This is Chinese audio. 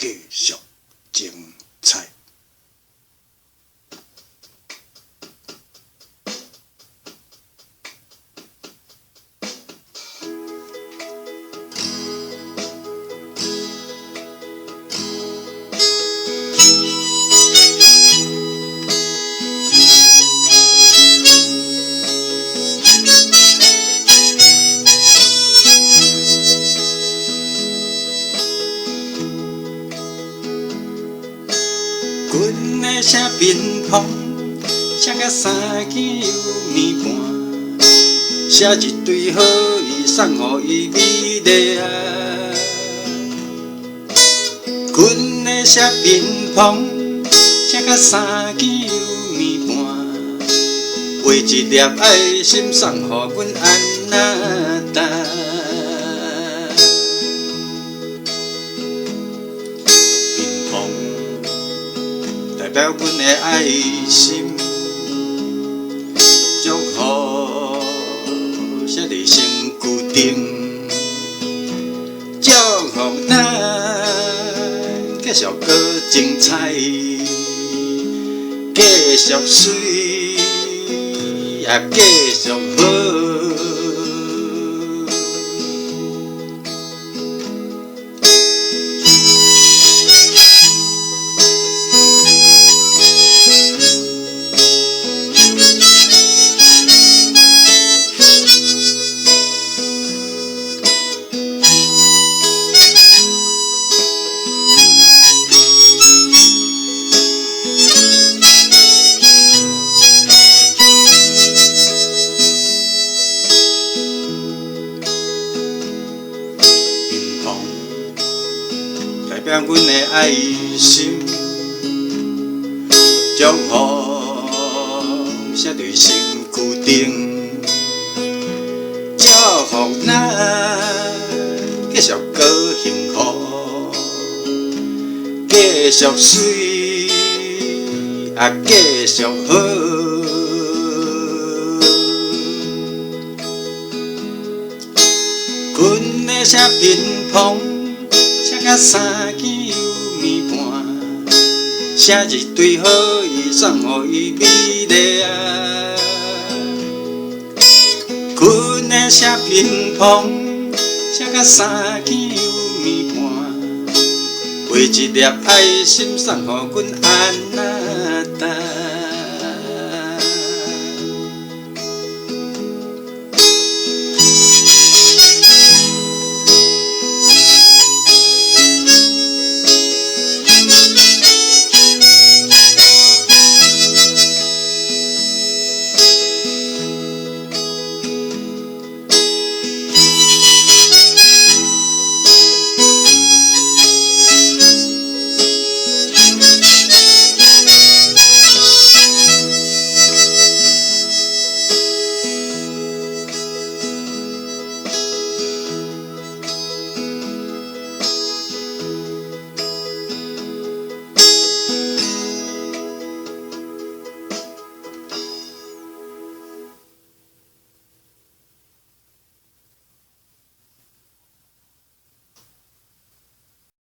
继续精彩。阮的写屏风，写甲三更又暝半，写一堆好意送予伊美丽啊。阮的写屏风，写甲三更又暝半，画一粒爱心送予阮安那达。代表阮的爱心，祝福写在身躯顶，祝福咱继续搁精彩，继续水也继续好。代表阮的爱心，祝福写在身躯顶，祝福咱继续搁幸福，继续水也继续好。阮的写屏风，写甲三更又暝半，写一堆好意送予伊美丽啊。阮的写屏风，写甲三更又暝半，画一粒爱心送予阮安那。